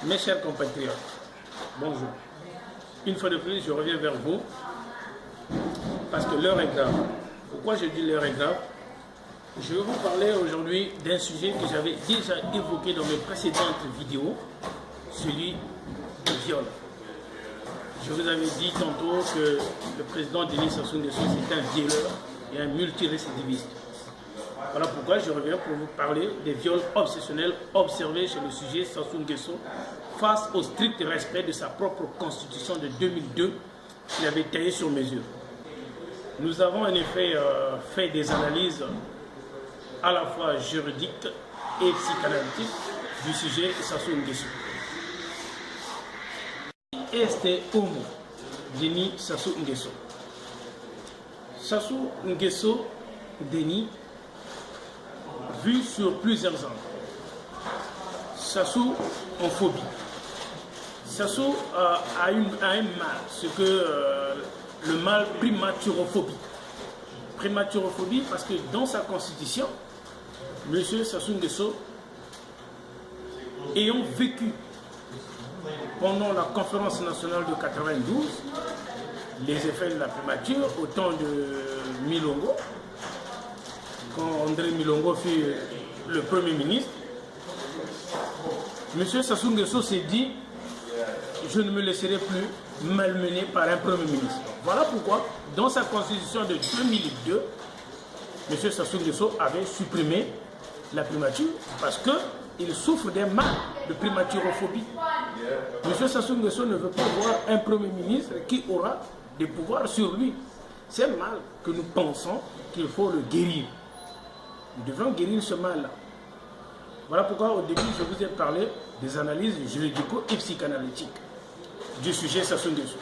Mes chers compatriotes, bonjour. Une fois de plus, je reviens vers vous parce que l'heure est grave. Pourquoi je dis l'heure est grave? Je vais vous parler aujourd'hui d'un sujet que j'avais déjà évoqué dans mes précédentes vidéos, celui du viol. Je vous avais dit tantôt que le président Denis Sassou Nguesso c'est un violeur et un multirécidiviste. Voilà pourquoi je reviens pour vous parler des viols obsessionnels observés chez le sujet Sassou Nguesso face au strict respect de sa propre constitution de 2002 qu'il avait taillé sur mesure. Nous avons en effet fait des analyses à la fois juridiques et psychanalytiques du sujet Sassou Nguesso. Este homo, Denis Sassou Nguesso. Sassou Nguesso, Denis, vu sur plusieurs angles. Sassou en phobie. Sassou a un mal, ce que le mal prématurophobie. Prématurophobie parce que dans sa constitution, M. Sassou Nguesso, ayant vécu pendant la conférence nationale de 92 les effets de la primature au temps de Milongo, quand André Milongo fut le Premier ministre, M. Sassou Nguesso s'est dit « Je ne me laisserai plus malmener par un Premier ministre ». Voilà pourquoi, dans sa constitution de 2002, M. Sassou Nguesso avait supprimé la primature parce qu'il souffre d'un mal de prématurophobie. M. Sassou Nguesso ne veut pas voir un Premier ministre qui aura des pouvoirs sur lui. C'est un mal que nous pensons qu'il faut le guérir. Nous devons guérir ce mal-là. Voilà pourquoi au début je vous ai parlé des analyses juridico et psychanalytiques du sujet Sassou Nguesso.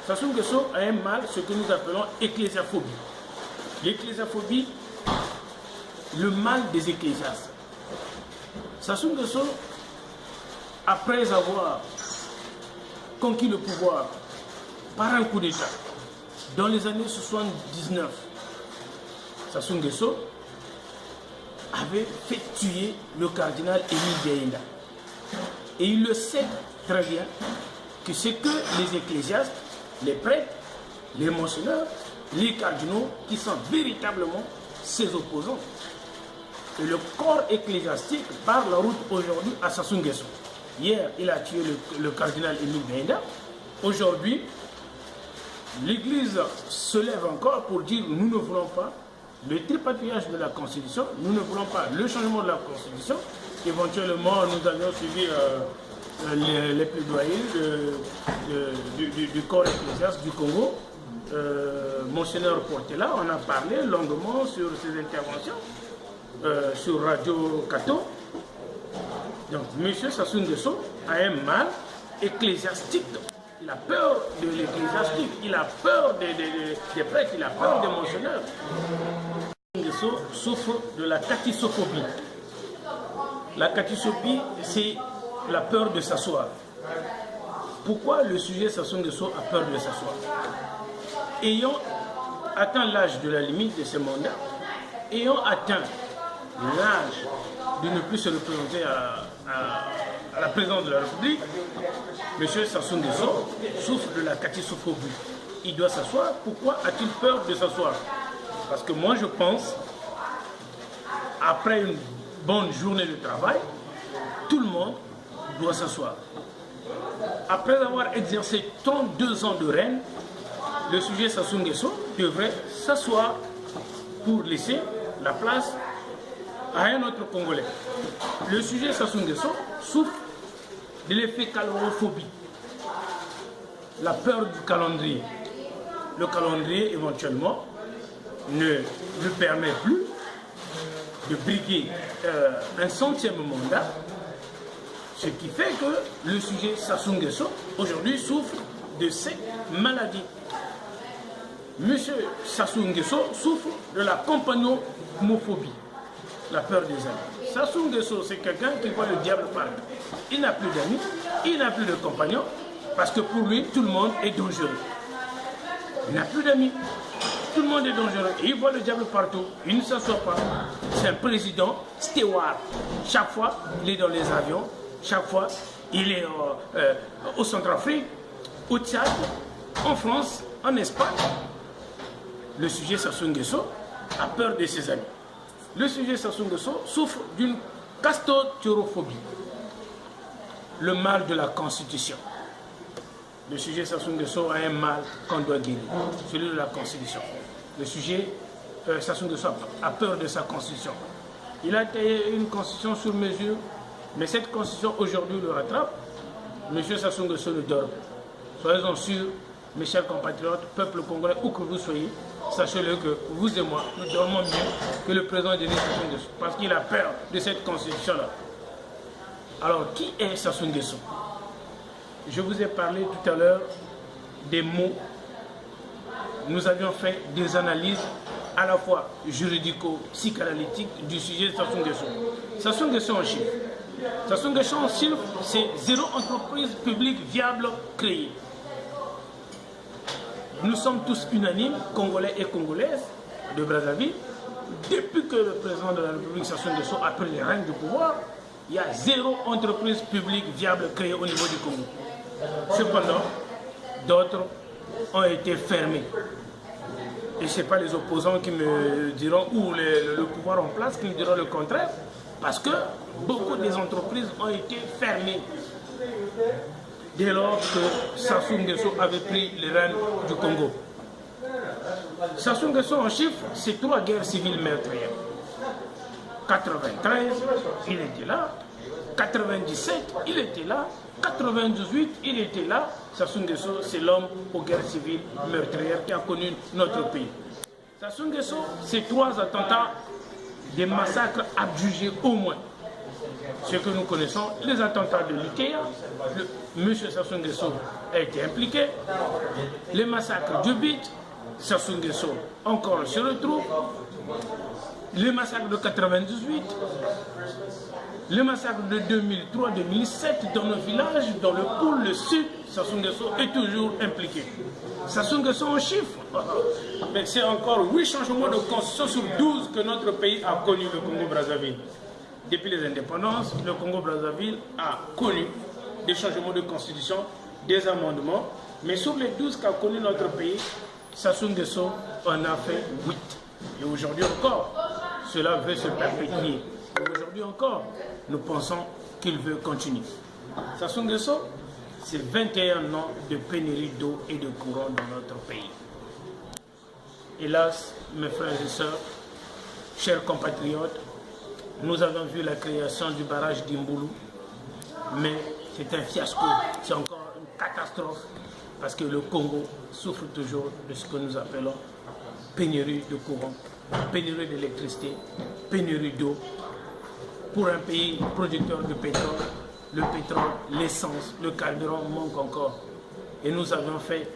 Sassou Nguesso a un mal, ce que nous appelons ecclésiaphobie. L'ecclésiaphobie, le mal des ecclésiastes. Sassou Nguesso, après avoir conquis le pouvoir par un coup d'État dans les années 79, Sassou Nguesso avait fait tuer le cardinal Émile Biaïda. Et il le sait très bien que c'est que les ecclésiastes, les prêtres, les monseigneurs, les cardinaux qui sont véritablement ses opposants. Et le corps ecclésiastique barre la route aujourd'hui à Sassou Nguesso. Hier, il a tué le cardinal Émile Biaïda. Aujourd'hui, l'Église se lève encore pour dire nous ne voulons pas le tripatouillage de la Constitution, nous ne voulons pas le changement de la Constitution. Éventuellement, nous avions suivi les plaidoyers du corps ecclésiastique du Congo. Monseigneur Portela, on a parlé longuement sur ses interventions sur Radio Kato. Donc, M. Sassou Nguesso a un mal ecclésiastique. Il a peur de l'ecclésiastique, il a peur des prêtres, il a peur des monseigneurs. Nguesso souffre de la katissophobie. La katissophobie, c'est la peur de s'asseoir. Pourquoi le sujet Sassou Nguesso a peur de s'asseoir? Ayant atteint l'âge de la limite de ses mandats, ayant atteint l'âge de ne plus se représenter à la présidence de la République, M. Sassou Nguesso souffre de la katissophobie. Il doit s'asseoir. Pourquoi a-t-il peur de s'asseoir? Parce que moi je pense, après une bonne journée de travail, tout le monde doit s'asseoir. Après avoir exercé 32 ans de règne, le sujet Sassou Nguesso devrait s'asseoir pour laisser la place à un autre Congolais. Le sujet Sassou Nguesso souffre de l'effet calorophobie, la peur du calendrier. Le calendrier, éventuellement, ne lui permet plus de briguer un centième mandat, ce qui fait que le sujet Sassou Nguesso, aujourd'hui, souffre de cette maladie. Monsieur Sassou Nguesso souffre de la compagnomophobie, la peur des amis. Sassou Nguesso, c'est quelqu'un qui voit le diable partout. Il n'a plus d'amis, il n'a plus de compagnons, parce que pour lui, tout le monde est dangereux. Il n'a plus d'amis, tout le monde est dangereux. Et il voit le diable partout, il ne s'assoit pas. C'est un président steward. Chaque fois, il est dans les avions, chaque fois, il est au Centrafrique, au Tchad, en France, en Espagne. Le sujet Sassou Nguesso a peur de ses amis. Le sujet Sassou Nguesso souffre d'une castorturophobie, le mal de la Constitution. Le sujet Sassou Nguesso a un mal qu'on doit guérir, celui de la Constitution. Le sujet Sassou Nguesso a peur de sa Constitution. Il a taillé une Constitution sur mesure, mais cette Constitution aujourd'hui le rattrape. Monsieur Sassou Nguesso ne dort pas. Soyez-en sûrs, mes chers compatriotes, peuple congolais, où que vous soyez, sachez-le que vous et moi, nous dormons mieux que le président Denis Sassou Nguesso, parce qu'il a peur de cette Constitution-là. Alors, qui est Sassou Nguesso? Je vous ai parlé tout à l'heure des mots. Nous avions fait des analyses à la fois juridico-psychanalytiques du sujet de Sassou Nguesso. Sassou Nguesso en chiffres. Sassou Nguesso en chiffres, c'est 0 entreprise publique viable créée. Nous sommes tous unanimes, Congolais et Congolaises de Brazzaville. Depuis que le président de la République, Sassou Nguesso, a pris les rênes du pouvoir, il y a 0 entreprise publique viable créée au niveau du Congo. Cependant, d'autres ont été fermées. Et ce n'est pas les opposants qui me diront, ou le pouvoir en place qui me diront le contraire, parce que beaucoup des entreprises ont été fermées dès lors que Sassou Nguesso avait pris les rênes du Congo. Sassou Nguesso en chiffres, c'est 3 guerres civiles meurtrières. 93, il était là. 97, il était là. 98, il était là. Sassou Nguesso, c'est l'homme aux guerres civiles meurtrières qui a connu notre pays. Sassou Nguesso, c'est 3 attentats, des massacres adjugés au moins. Ce que nous connaissons, les attentats de l'IKEA, M. Sassou Nguesso a été impliqué. Les massacres du Bit, Sassou Nguesso encore se retrouve. Les massacres de 98, les massacres de 2003-2007 dans nos villages, dans le pôle, le sud, Sassou Nguesso est toujours impliqué. Sassou Nguesso en chiffres, mais c'est encore 8 changements de constitution sur 12 que notre pays a connu, le Congo-Brazzaville. Depuis les indépendances, le Congo-Brazzaville a connu des changements de constitution, des amendements, mais sur les 12 qu'a connu notre pays, Sassou Nguesso en a fait 8. Et aujourd'hui encore, cela veut se perpétuer. Aujourd'hui encore, nous pensons qu'il veut continuer. Sassou Nguesso, c'est 21 ans de pénurie d'eau et de courant dans notre pays. Hélas, mes frères et sœurs, chers compatriotes, nous avons vu la création du barrage d'Imboulou, mais c'est un fiasco, c'est encore une catastrophe, parce que le Congo souffre toujours de ce que nous appelons pénurie de courant, pénurie d'électricité, pénurie d'eau. Pour un pays producteur de pétrole, le pétrole, l'essence, le carburant manquent encore. Et nous avions fait,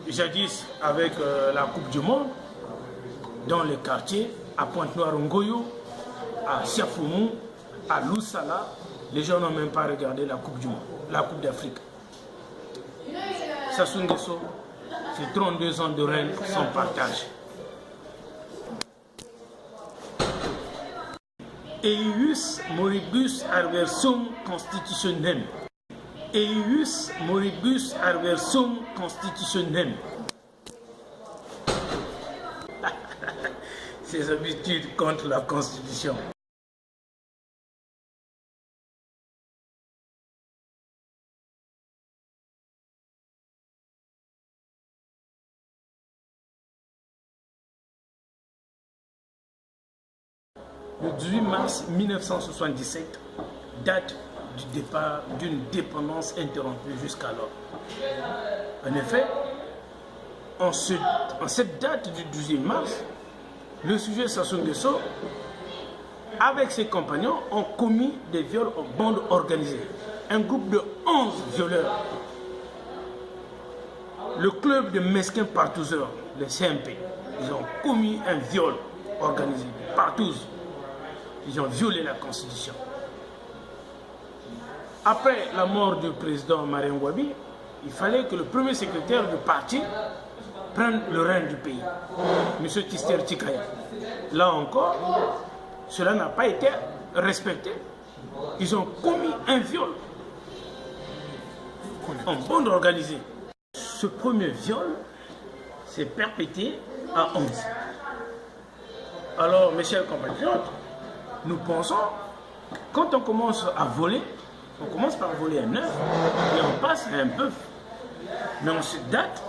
jadis avec la Coupe du Monde, dans les quartiers, à Pointe-Noire-Ngoyo, à Siafoumou, à Loussala, les gens n'ont même pas regardé la Coupe du Monde, la Coupe d'Afrique. Sassou Nguesso, c'est 32 ans de règne sans partage. Eius moribus adversum constitutionem. Eius moribus adversum constitutionem. Ses habitudes contre la Constitution. Le 18 mars 1977, date du départ d'une dépendance interrompue jusqu'alors. En effet, en cette date du 18 mars, le sujet Sassou Nguesso, avec ses compagnons, ont commis des viols en bande organisée. Un groupe de 11 violeurs. Le club de mesquins partouzeurs, le CMP, ils ont commis un viol organisé, partouze. Ils ont violé la Constitution. Après la mort du président Marien Ngouabi, il fallait que le premier secrétaire du parti prenne le règne du pays, M. Tister Tchikaya. Là encore, cela n'a pas été respecté. Ils ont commis un viol en bande organisée. Ce premier viol s'est perpétré à 11. Alors, mes chers compatriotes, nous pensons, quand on commence à voler, on commence par voler un œuf et on passe à un bœuf. Mais on se date,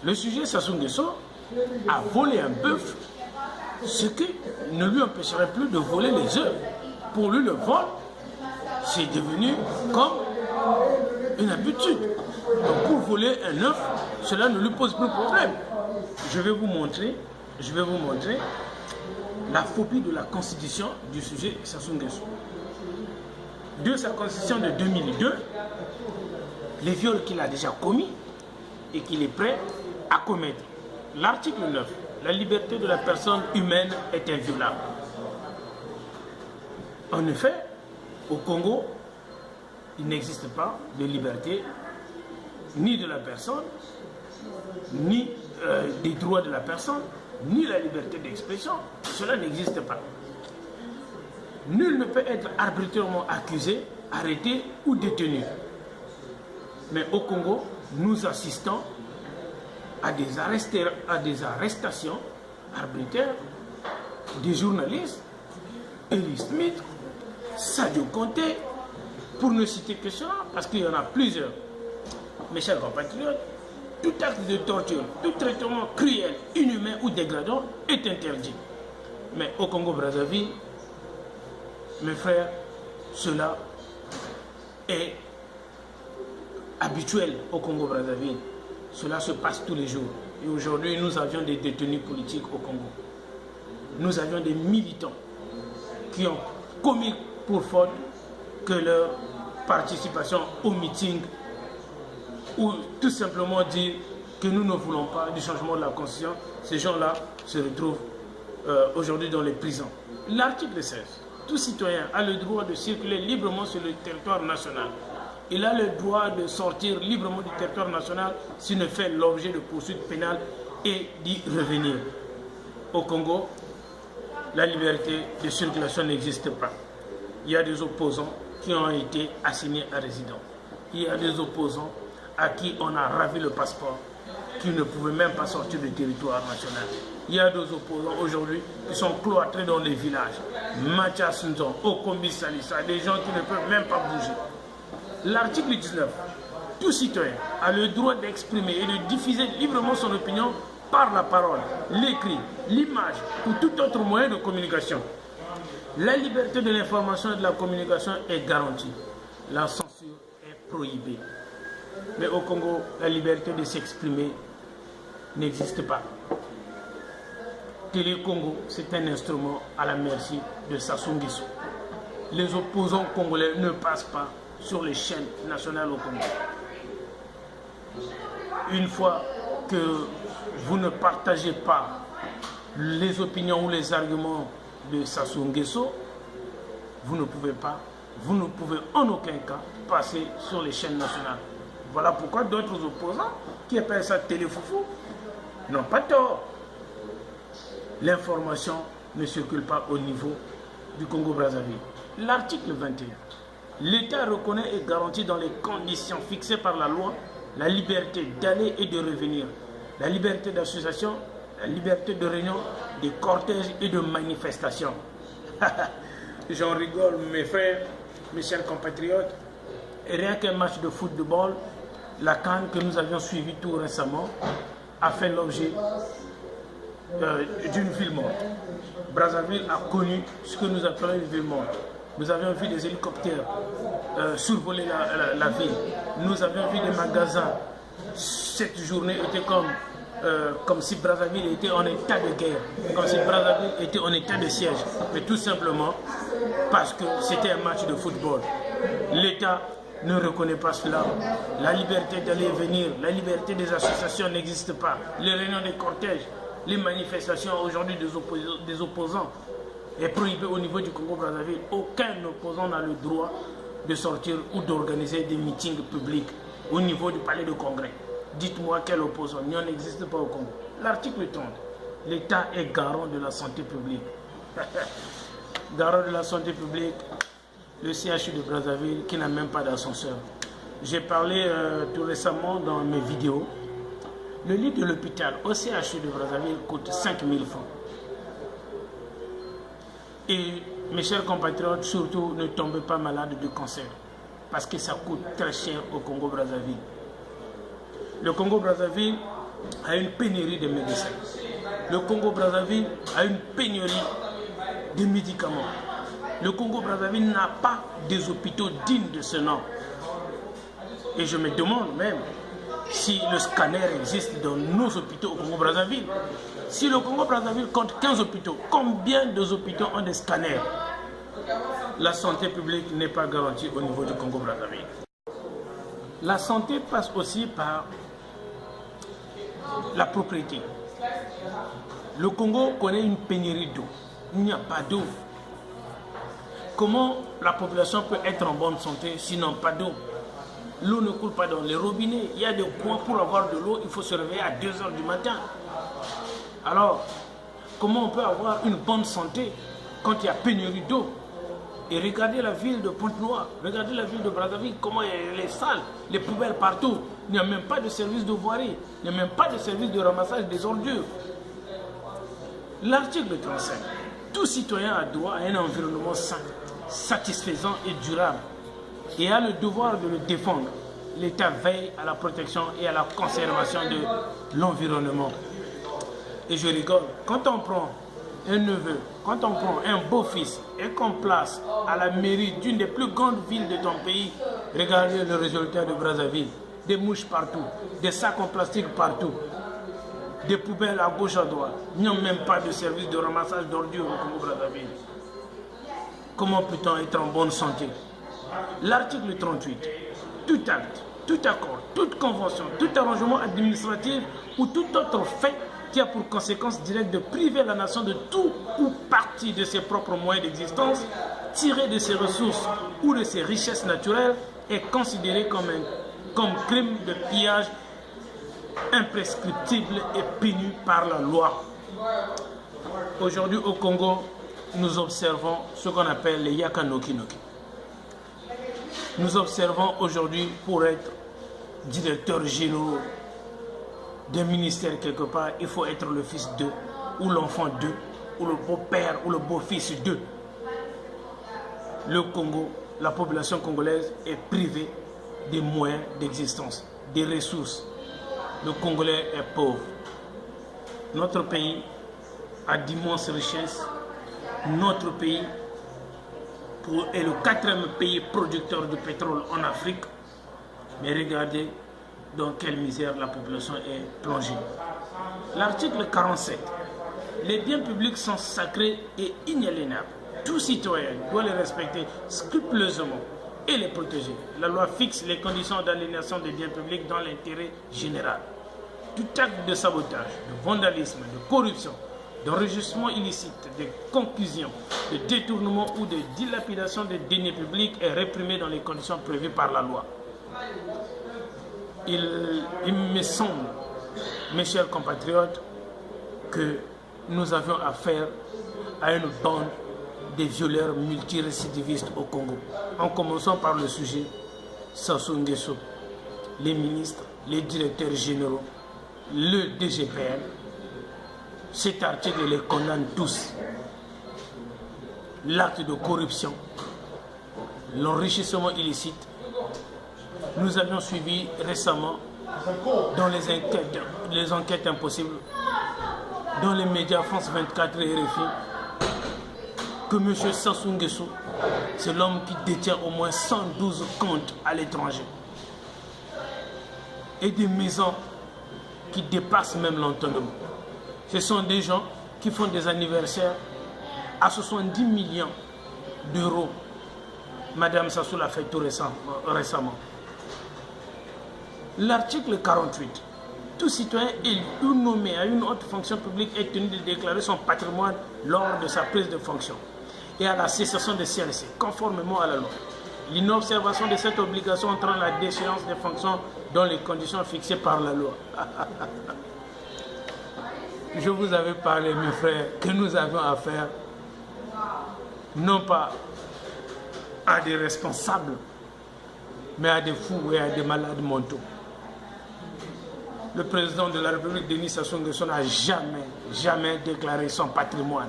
le sujet Sassou Nguesso a volé un bœuf, ce qui ne lui empêcherait plus de voler les œufs. Pour lui, le vol, c'est devenu comme une habitude. Donc pour voler un œuf, cela ne lui pose plus de problème. Je vais vous montrer la phobie de la constitution du sujet Sassou Nguesso. De sa constitution de 2002, les viols qu'il a déjà commis et qu'il est prêt à commettre. L'article 9, la liberté de la personne humaine est inviolable. En effet, au Congo, il n'existe pas de liberté ni de la personne, ni des droits de la personne, ni la liberté d'expression. Cela n'existe pas. Nul ne peut être arbitrairement accusé, arrêté ou détenu. Mais au Congo, nous assistons à des arrestations arbitraires des journalistes, Eli Smith, Sadio Conté, pour ne citer que cela, parce qu'il y en a plusieurs. Mes chers compatriotes, tout acte de torture, tout traitement cruel, inhumain ou dégradant est interdit. Mais au Congo-Brazzaville, mes frères, cela est habituel au Congo-Brazzaville. Cela se passe tous les jours. Et aujourd'hui, nous avions des détenus politiques au Congo. Nous avions des militants qui ont commis pour faute que leur participation au meeting ou tout simplement dire que nous ne voulons pas du changement de la Constitution. Ces gens-là se retrouvent aujourd'hui dans les prisons. L'article 16. Tout citoyen a le droit de circuler librement sur le territoire national. Il a le droit de sortir librement du territoire national s'il ne fait l'objet de poursuites pénales et d'y revenir. Au Congo, la liberté de circulation n'existe pas. Il y a des opposants qui ont été assignés à résidence. Il y a des opposants à qui on a ravi le passeport, qui ne pouvaient même pas sortir du territoire national. Il y a des opposants aujourd'hui qui sont cloîtrés dans les villages. Mathias Nzon, Okombi Salissa, des gens qui ne peuvent même pas bouger. L'article 19. Tout citoyen a le droit d'exprimer et de diffuser librement son opinion par la parole, l'écrit, l'image ou tout autre moyen de communication. La liberté de l'information et de la communication est garantie. La censure est prohibée. Mais au Congo, la liberté de s'exprimer n'existe pas. Télé Congo, c'est un instrument à la merci de Sassou Nguesso. Les opposants congolais ne passent pas sur les chaînes nationales au Congo. Une fois que vous ne partagez pas les opinions ou les arguments de Sassou Nguesso, vous ne pouvez en aucun cas passer sur les chaînes nationales. Voilà pourquoi d'autres opposants qui appellent ça téléfoufou n'ont pas tort. L'information ne circule pas au niveau du Congo-Brazzaville. L'article 21. L'État reconnaît et garantit dans les conditions fixées par la loi la liberté d'aller et de revenir, la liberté d'association, la liberté de réunion, de cortège et de manifestation. J'en rigole, mes frères, mes chers compatriotes. Et rien qu'un match de football, la CAN que nous avions suivi tout récemment, a fait l'objet d'une ville morte. Brazzaville a connu ce que nous appelons une ville morte. Nous avions vu des hélicoptères survoler la ville. Nous avions vu des magasins. Cette journée était comme si Brazzaville était en état de guerre, comme si Brazzaville était en état de siège. Mais tout simplement parce que c'était un match de football. L'État ne reconnaît pas cela. La liberté d'aller et venir, la liberté des associations n'existe pas. Les réunions des cortèges, les manifestations aujourd'hui des opposants est prohibé au niveau du Congo-Brazzaville. Aucun opposant n'a le droit de sortir ou d'organiser des meetings publics au niveau du palais de congrès. Dites-moi quel opposant, il n'y en existe pas au Congo. L'article 30. L'État est garant de la santé publique. Garant de la santé publique, le CHU de Brazzaville qui n'a même pas d'ascenseur. J'ai parlé tout récemment dans mes vidéos. Le lit de l'hôpital au CHU de Brazzaville coûte 5 000 francs. Et mes chers compatriotes, surtout ne tombez pas malade de cancer. Parce que ça coûte très cher au Congo-Brazzaville. Le Congo-Brazzaville a une pénurie de médecins. Le Congo-Brazzaville a une pénurie de médicaments. Le Congo-Brazzaville n'a pas des hôpitaux dignes de ce nom. Et je me demande même si le scanner existe dans nos hôpitaux au Congo-Brazzaville. Si le Congo-Brazzaville compte 15 hôpitaux, combien de hôpitaux ont des scanners? La santé publique n'est pas garantie au niveau du Congo-Brazzaville. La santé passe aussi par la propriété. Le Congo connaît une pénurie d'eau. Il n'y a pas d'eau. Comment la population peut être en bonne santé sinon pas d'eau? L'eau ne coule pas dans les robinets. Il y a des coins pour avoir de l'eau, il faut se réveiller à 2 h du matin. Alors, comment on peut avoir une bonne santé quand il y a pénurie d'eau? Et regardez la ville de Pointe-Noire, regardez la ville de Brazzaville, comment elle est sale, les poubelles partout. Il n'y a même pas de service de voirie, il n'y a même pas de service de ramassage des ordures. L'article 35, tout citoyen a droit à un environnement sain, satisfaisant et durable, et a le devoir de le défendre. L'État veille à la protection et à la conservation de l'environnement. Et je rigole, quand on prend un neveu, quand on prend un beau-fils et qu'on place à la mairie d'une des plus grandes villes de ton pays, regardez le résultat de Brazzaville. Des mouches partout, des sacs en plastique partout, des poubelles à gauche à droite. Il n'y a même pas de service de ramassage d'ordures au Congo-Brazzaville. Comment peut-on être en bonne santé? L'article 38, tout acte, tout accord, toute convention, tout arrangement administratif ou tout autre fait qui a pour conséquence directe de priver la nation de tout ou partie de ses propres moyens d'existence, tirés de ses ressources ou de ses richesses naturelles, est considéré comme crime de pillage imprescriptible et puni par la loi. Aujourd'hui au Congo, nous observons ce qu'on appelle les Yakanoki-Noki. Nous observons aujourd'hui, pour être directeur général d'un ministère quelque part, il faut être le fils d'eux, ou l'enfant d'eux, ou le beau-père, ou le beau-fils d'eux. Le Congo, la population congolaise est privée des moyens d'existence, des ressources. Le Congolais est pauvre. Notre pays a d'immenses richesses. Notre pays est le 4e pays producteur de pétrole en Afrique. Mais regardez dans quelle misère la population est plongée. L'article 47. Les biens publics sont sacrés et inaliénables. Tout citoyen doit les respecter scrupuleusement et les protéger. La loi fixe les conditions d'aliénation des biens publics dans l'intérêt général. Tout acte de sabotage, de vandalisme, de corruption, d'enregistrement illicite, de conclusion, de détournement ou de dilapidation des deniers publics est réprimé dans les conditions prévues par la loi. Il me semble, mes chers compatriotes, que nous avions affaire à une bande de violeurs multirécidivistes au Congo. En commençant par le sujet Sassou Nguesso, les ministres, les directeurs généraux, le DGPN. Cet article les condamne tous. L'acte de corruption, l'enrichissement illicite. Nous avions suivi récemment dans les enquêtes impossibles, dans les médias France 24 et RFI, que M. Sassou Nguesso, c'est l'homme qui détient au moins 112 comptes à l'étranger. Et des maisons qui dépassent même l'entendement. Ce sont des gens qui font des anniversaires à 70 millions d'euros. Madame Sassou l'a fait tout récemment. L'article 48. Tout citoyen élu ou nommé à une haute fonction publique est tenu de déclarer son patrimoine lors de sa prise de fonction et à la cessation de celle-ci, conformément à la loi. L'inobservation de cette obligation entraîne la déchéance des fonctions dans les conditions fixées par la loi. Je vous avais parlé, mes frères, que nous avions affaire non pas à des responsables, mais à des fous et à des malades mentaux. Le président de la République, Denis Sassou Nguesso, n'a jamais déclaré son patrimoine.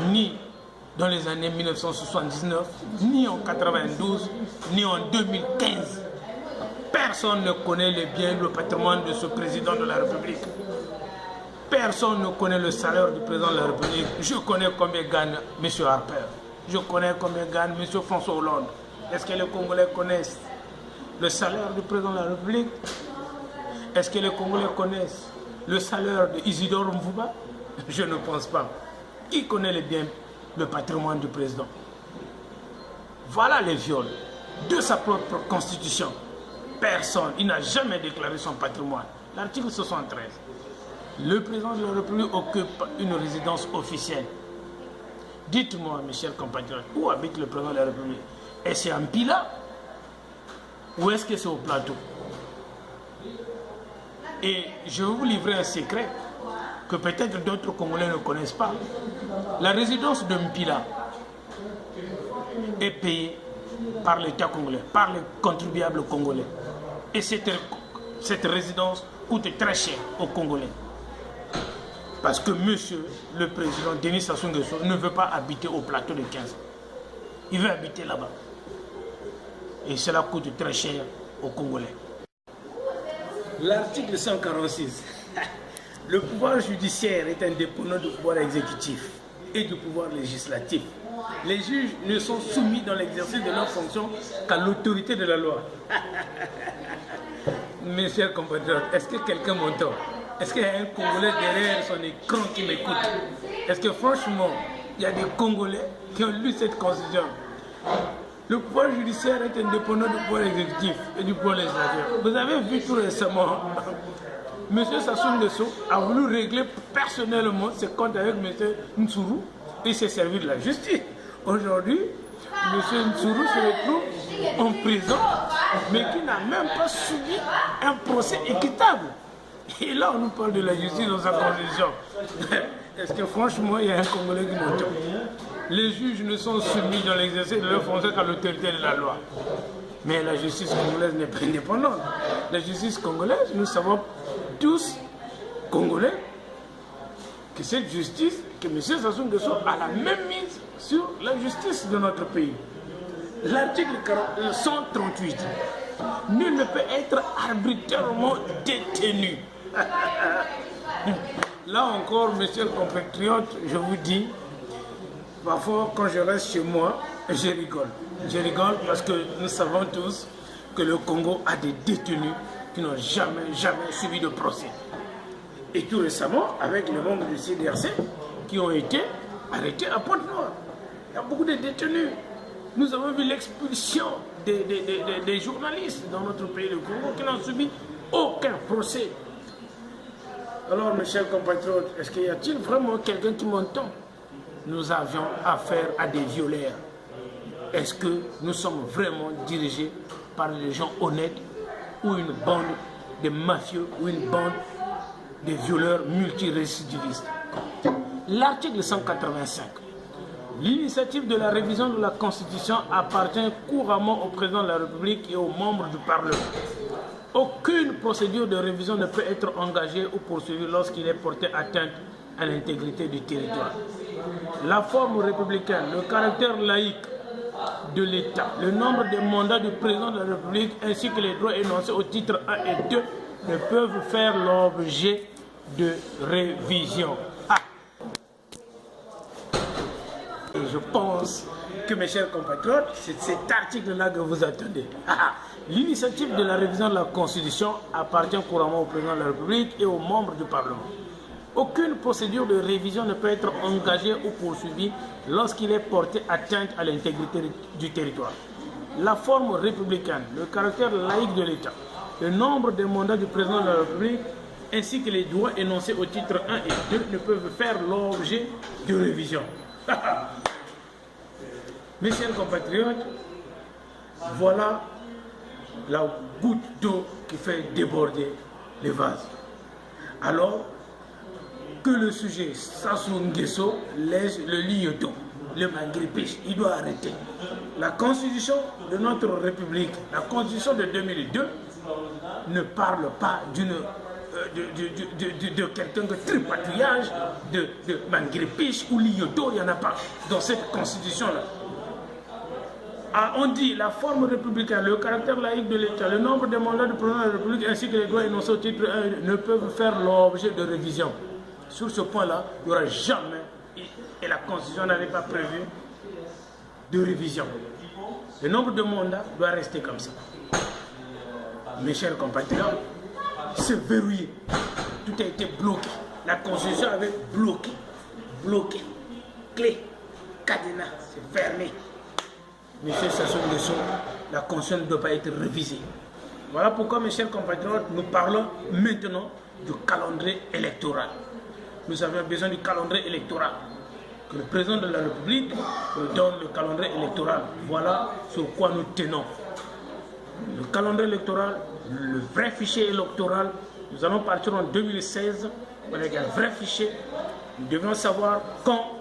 Ni dans les années 1979, ni en 92, ni en 2015. Personne ne connaît les biens, le patrimoine de ce président de la République. Personne ne connaît le salaire du président de la République. Je connais combien gagne M. Harper. Je connais combien gagne M. François Hollande. Est-ce que les Congolais connaissent le salaire du président de la République? Est-ce que les Congolais connaissent le salaire d'Isidore Mvuba? Je ne pense pas. Qui connaît les biens, le patrimoine du président? Voilà les viols de sa propre constitution. Personne, il n'a jamais déclaré son patrimoine. L'article 73. Le président de la République occupe une résidence officielle. Dites-moi, mes chers compatriotes, où habite le président de la République? Est-ce en Pila ou est-ce que c'est au plateau? Et je vais vous livrer un secret que peut-être d'autres Congolais ne connaissent pas. La résidence de Mpila est payée par l'État congolais, par les contribuables congolais. Et cette résidence coûte très cher aux Congolais. Parce que monsieur le président Denis Sassou Nguesso ne veut pas habiter au plateau de 15. Il veut habiter là-bas. Et cela coûte très cher aux Congolais. L'article 146. Le pouvoir judiciaire est indépendant du pouvoir exécutif et du pouvoir législatif. Les juges ne sont soumis dans l'exercice de leurs fonctions qu'à l'autorité de la loi. Mes chers compatriotes, est-ce que quelqu'un m'entend? Est-ce qu'il y a un Congolais derrière son écran qui m'écoute? Est-ce que franchement, il y a des Congolais qui ont lu cette constitution? Le pouvoir judiciaire est indépendant du pouvoir exécutif et du pouvoir législatif. Vous avez vu tout récemment, M. Sassou Nguesso a voulu régler personnellement ses comptes avec M. Ntsuru et il s'est servi de la justice. Aujourd'hui, M. Ntsuru se retrouve en prison, mais qui n'a même pas subi un procès équitable. Et là, on nous parle de la justice dans sa constitution. Est-ce que franchement, il y a un Congolais qui m'entend? Les juges ne sont soumis dans l'exercice de leur fonction qu'à l'autorité de la loi. Mais la justice congolaise n'est pas indépendante. La justice congolaise, nous savons tous, Congolais, que cette justice, que M. Sassou Nguesso a la même mise sur la justice de notre pays. L'article 138. Nul ne peut être arbitrairement détenu. Là encore, mes chers compatriotes, je vous dis, parfois quand je reste chez moi, je rigole. Je rigole parce que nous savons tous que le Congo a des détenus qui n'ont jamais suivi de procès. Et tout récemment, avec les membres du CDRC qui ont été arrêtés à Pointe-Noire. Il y a beaucoup de détenus. Nous avons vu l'expulsion des journalistes dans notre pays, le Congo, qui n'ont subi aucun procès. Alors, mes chers compatriotes, est-ce qu'il y a-t-il vraiment quelqu'un qui m'entend? Nous avions affaire à des violeurs. Est-ce que nous sommes vraiment dirigés par des gens honnêtes ou une bande de mafieux ou une bande de violeurs multirécidivistes? L'article 185. L'initiative de la révision de la Constitution appartient couramment au président de la République et aux membres du Parlement. Aucune procédure de révision ne peut être engagée ou poursuivie lorsqu'il est porté atteinte à l'intégrité du territoire. La forme républicaine, le caractère laïque de l'État, le nombre de mandats du président de la République ainsi que les droits énoncés au titre 1 et 2 ne peuvent faire l'objet de révision. Et je pense que mes chers compatriotes, c'est cet article-là que vous attendez. L'initiative de la révision de la Constitution appartient couramment au président de la République et aux membres du Parlement. Aucune procédure de révision ne peut être engagée ou poursuivie lorsqu'il est porté atteinte à l'intégrité du territoire. La forme républicaine, le caractère laïque de l'État, le nombre de mandats du président de la République, ainsi que les droits énoncés au titre 1 et 2 ne peuvent faire l'objet de révision. Mes chers compatriotes, voilà la goutte d'eau qui fait déborder les vases. Alors que le sujet Sassou Nguesso laisse le lignoton. le mangripich, il doit arrêter. La constitution de notre République, la constitution de 2002, ne parle pas de quelqu'un de tripatouillage, de mangripich ou lioto, il n'y en a pas dans cette constitution-là. Ah, on dit la forme républicaine, le caractère laïque de l'État, le nombre de mandats du président de la République ainsi que les droits énoncés au titre 1 ne peuvent faire l'objet de révision. Sur ce point-là, il n'y aura jamais, et la Constitution n'avait pas prévu de révision. Le nombre de mandats doit rester comme ça. Mes chers compatriotes, c'est verrouillé. Tout a été bloqué. La Constitution avait bloqué. Clé, cadenas, c'est fermé. Monsieur Sassou Nguesso, la Constitution ne doit pas être révisée. Voilà pourquoi, mes chers compatriotes, nous parlons maintenant du calendrier électoral. Nous avons besoin du calendrier électoral. Que le président de la République nous donne le calendrier électoral. Voilà sur quoi nous tenons. Le calendrier électoral, le vrai fichier électoral, nous allons partir en 2016 avec un vrai fichier. Nous devons savoir quand,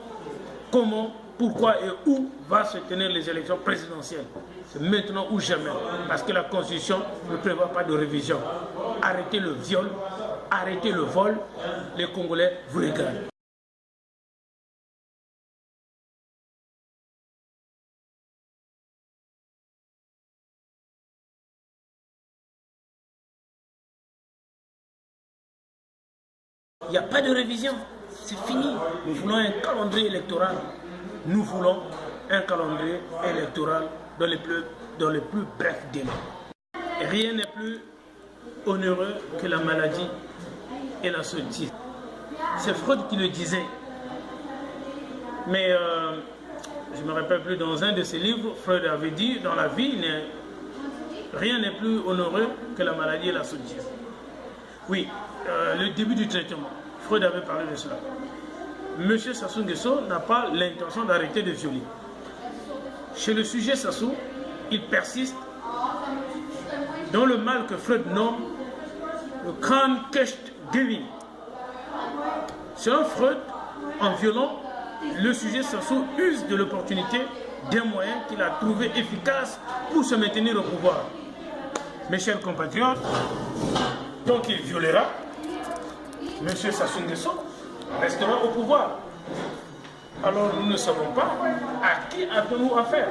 comment, pourquoi et où va se tenir les élections présidentielles. C'est maintenant ou jamais, parce que la Constitution ne prévoit pas de révision. Arrêtez le viol, arrêtez le vol, les Congolais vous régalent. Il n'y a pas de révision, c'est fini. Nous voulons un calendrier électoral. Nous voulons un calendrier électoral dans les plus brefs délais. Et rien n'est plus onéreux que la maladie et la sottise. C'est Freud qui le disait. Mais je ne me rappelle plus, dans un de ses livres, Freud avait dit, dans la vie, rien n'est plus onéreux que la maladie et la sottise. Oui, le début du traitement, Freud avait parlé de cela. Monsieur Sassou Nguesso n'a pas l'intention d'arrêter de violer. Chez le sujet Sassou, il persiste dans le mal que Freud nomme le Krankheitsgewinn. Selon Freud, en violant, le sujet Sassou use de l'opportunité d'un moyen qu'il a trouvé efficace pour se maintenir au pouvoir. Mes chers compatriotes, tant qu'il violera, M. Sassou Nguesso restera au pouvoir. Alors nous ne savons pas à qui avons-nous affaire.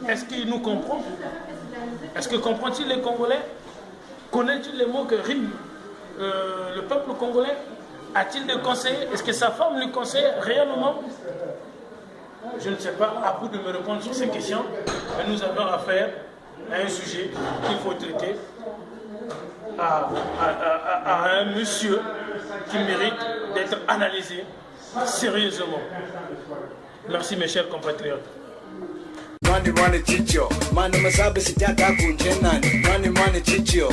Est-ce qu'il nous comprend? Est-ce que comprend-il les Congolais? Connaît-il les mots que rime le peuple congolais? A-t-il des conseillers? Est-ce que sa femme lui conseille réellement? Je ne sais pas, à vous de me répondre sur ces questions. Mais nous avons affaire à un sujet qu'il faut traiter, à un monsieur qui mérite d'être analysé sérieusement. Merci mes chers compatriotes. Money, money, chicho. Money, masabe sitaka kunje nani. Money, money, chicho.